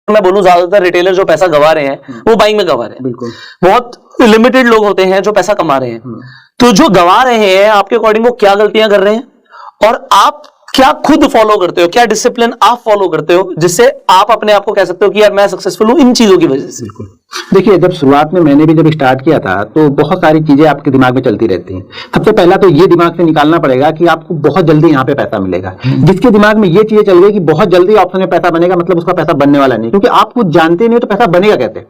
मैं बोलूं ज्यादातर रिटेलर जो पैसा गवा रहे हैं वो बाइंग में गवा रहे हैं। बिल्कुल, बहुत लिमिटेड लोग होते हैं जो पैसा कमा रहे हैं। तो जो गवा रहे हैं आपके अकॉर्डिंग वो क्या गलतियां कर रहे हैं, और आप क्या खुद फॉलो करते हो, क्या डिसिप्लिन आप फॉलो करते हो जिससे आप अपने आप को कह सकते हो कि यार मैं सक्सेसफुल हूं इन चीजों की वजह से? बिल्कुल। देखिए, जब शुरुआत में मैंने भी जब स्टार्ट किया था तो बहुत सारी चीजें आपके दिमाग में चलती रहती हैं। सबसे पहला तो ये दिमाग से निकालना पड़ेगा कि आपको बहुत जल्दी यहाँ पे पैसा मिलेगा। जिसके दिमाग में ये चीजें चल गई कि बहुत जल्दी ऑप्शन में पैसा बनेगा, मतलब उसका पैसा बनने वाला नहीं, क्योंकि आप कुछ जानते नहीं तो पैसा बनेगा कैसे।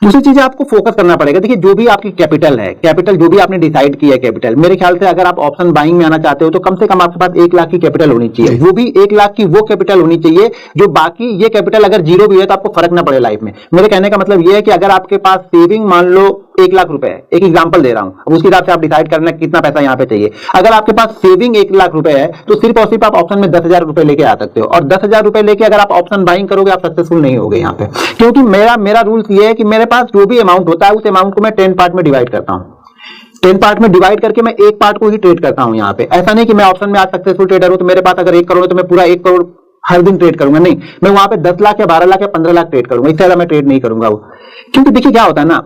दूसरी चीज आपको फोकस करना पड़ेगा। देखिए, जो भी आपकी कैपिटल है, कैपिटल जो भी आपने डिसाइड किया है कैपिटल, मेरे ख्याल से अगर आप ऑप्शन बाइंग में आना चाहते हो तो कम से कम आपके पास 1 लाख की कैपिटल होनी चाहिए। वो भी 1 लाख की वो कैपिटल होनी चाहिए जो बाकी ये कैपिटल अगर जीरो भी है तो आपको फर्क ना पड़े लाइफ में। मेरे कहने का मतलब ये है कि अगर आपके पास सेविंग मान लो 1 लाख रुपए है, एक एग्जांपल दे रहा हूं, अब उसके हिसाब से आप डिसाइड करना कितना पैसा यहां पे चाहिए। अगर आपके पास सेविंग 1 लाख रुपए है तो सिर्फ और सिर्फ आप ऑप्शन में 10,000 रुपए लेके आ सकते हो, और 10,000 रुपए लेके अगर आप ऑप्शन बाइंग करोगे आप सक्सेसफुल नहीं होगे यहाँ पे। क्योंकि मेरा रूल्स ये है कि मेरे पास जो भी अमाउंट होता है उस अमाउंट को मैं 10 पार्ट में डिवाइड करता हूँ। 10 पार्ट में डिवाइड करके मैं एक पार्ट को ही ट्रेड करता हूं यहाँ पे। ऐसा नहीं कि मैं ऑप्शन में आज सक्सेसफुल ट्रेडर हूं तो मेरे पास अगर 1 करोड़ है तो मैं पूरा 1 करोड़ हर दिन ट्रेड करूंगा, नहीं, मैं वहां पे 10 लाख या 12 लाख या 15 लाख ट्रेड करूंगा, इससे ज्यादा मैं ट्रेड नहीं करूंगा वो। क्योंकि देखिए क्या होता है ना,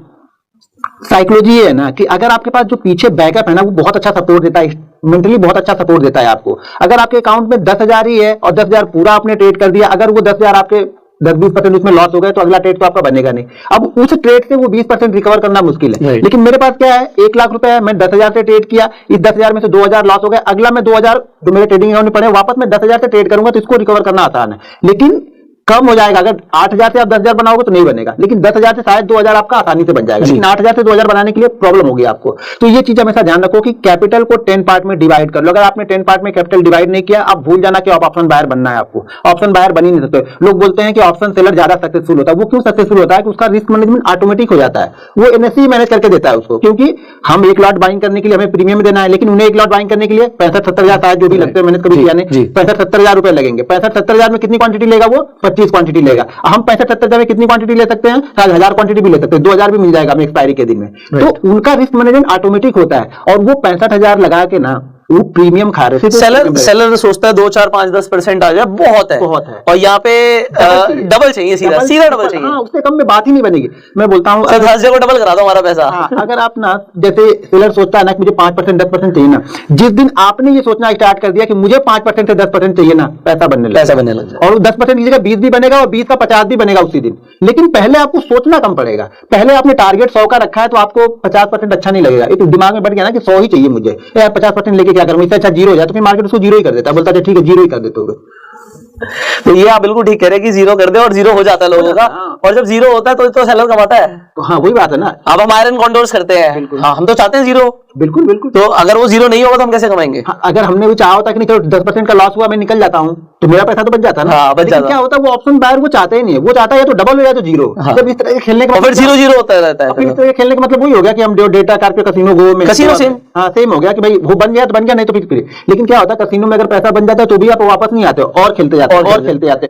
साइकोलॉजी ये है ना कि अगर आपके पास जो पीछे बैकअप है ना वो बहुत अच्छा सपोर्ट देता है, मेंटली बहुत अच्छा सपोर्ट देता है आपको। अगर आपके अकाउंट में 10,000 ही है और 10,000 पूरा आपने ट्रेड कर दिया, अगर वो 10,000 आपके 10-20% उसमें लॉस हो गए तो अगला ट्रेड तो आपका बनेगा नहीं। अब उस ट्रेड से वो 20% रिकवर करना मुश्किल है। लेकिन मेरे पास क्या है, 1 लाख रुपए है, मैं 10,000 से ट्रेड किया, इस 10,000 में से 2,000 लॉस हो गए, अगला मैं 2,000 जो मेरे ट्रेडिंग अकाउंट में पड़े वापस मैं 10,000 से ट्रेड करूंगा तो इसको रिकवर करना आसान है। लेकिन कम हो जाएगा, अगर 8,000 से आप 10,000 बनाओगे तो नहीं बनेगा, लेकिन 10,000 से शायद 2,000 आपका आसानी से बन जाएगा, लेकिन 8,000 से 2,000 बनाने के लिए प्रॉब्लम होगी आपको। तो ये चीज हमेशा ध्यान रखो कि कैपिटल को 10 पार्ट में डिवाइड कर लो। अगर आपने 10 पार्ट में कैपिटल डिवाइड नहीं किया, आप भूल जाना कि आप ऑप्शन बायर बनना है आपको। ऑप्शन बायर बन ही नहीं सकते। लोग बोलते हैं कि ऑप्शन सेलर ज्यादा सक्सेसफुल होता है। वो क्यों सक्सेसफुल होता है कि उसका रिस्क मैनेजमेंट ऑटोमेटिक हो जाता है, वो एनएससी मैनेज करके देता है उसको। क्योंकि हम 1 लॉट बाइंग करने के लिए हमें प्रीमियम देना है, लेकिन उन्हें 1 लॉट बाइंग करने के लिए 65-70,000 शायद जो भी लगते हैं, मैंने कभी किया नहीं, 65-70,000 रुपए लगेंगे। 65-70,000 में कितनी क्वांटिटी लेगा वो? 25 क्वांटिटी लेगा। हम 65-70,000 में कितनी क्वांटिटी ले सकते हैं? शायद 1,000 क्वांटिटी भी ले सकते हैं, 2,000 भी मिल जाएगा हमें एक्सपायरी के दिन में। तो उनका रिस्क मैनेजमेंट ऑटोमेटिक होता है, और वो 65,000 लगा के ना वो प्रीमियम खा रहे थे। सेलर सोचता है 2, 4, 5, 10% आ जाए बहुत है, और यहाँ पे डबल चाहिए, सीधा डबल चाहिए। हाँ, उससे कम में बात ही नहीं बनेगी। मैं बोलता हूँ हर जगह डबल करा दो हमारा पैसा। हाँ, अगर आप ना जैसे सेलर सोचता है ना कि मुझे 5% 10% चाहिए ना, जिस दिन आपने ये सोचना स्टार्ट कर दिया कि मुझे 5% से 10% चाहिए ना, पैसा बनने लगा। और 10% की जगह 20 भी बनेगा और 20 का 50 भी बनेगा उसी दिन। लेकिन पहले आपको सोचना कम पड़ेगा। पहले आपने टारगेट 100 का रखा है तो आपको 50% अच्छा नहीं लगेगा। एक दिमाग में बढ़ गया ना कि 100 ही चाहिए मुझे, यार 50% लेके क्या करूं, इससे अच्छा 0 हो जाए, तो फिर मार्केट उसको 0 ही कर देता है, बोलता है ठीक है 0 ही कर देते हो। तो ये आप बिल्कुल ठीक कह रहे हैं कि 0 कर दे, और 0 हो जाता है लोगों का। और जब 0 होता है तो सेलर कमाता है। तो हाँ, वही बात है ना। अब हम आयरन कॉन्डोर्स करते हैं, हाँ, हम तो चाहते हैं 0। बिल्कुल बिल्कुल। तो अगर वो 0 नहीं होगा तो हम कैसे कमाएंगे? हाँ, अगर हमने भी चाहा होता कि नहीं चलो 10% का लॉस हुआ मैं निकल जाता हूँ तो मेरा पैसा तो बच जाता है ना। हाँ, बच जाता। क्या होता है, वो ऑप्शन बायर वो चाहते ही नहीं है, वो चाहता है तो डबल हो जाए तो 0। जब इस तरह के खेलने का फिर 0-0 होता रहता है। फिर इस तरह के खेलने का मतलब वही हो गया कि हम डेटा कार पे कसिनो गो में सेम, हाँ सेम हो गया कि भाई वो बन गया तो बन गया, नहीं तो फिर। लेकिन क्या होता है, कसिनो में अगर पैसा बन जाता है तो भी आप वापस नहीं आते और खेलते जाते हैं और खेलते जाते हैं।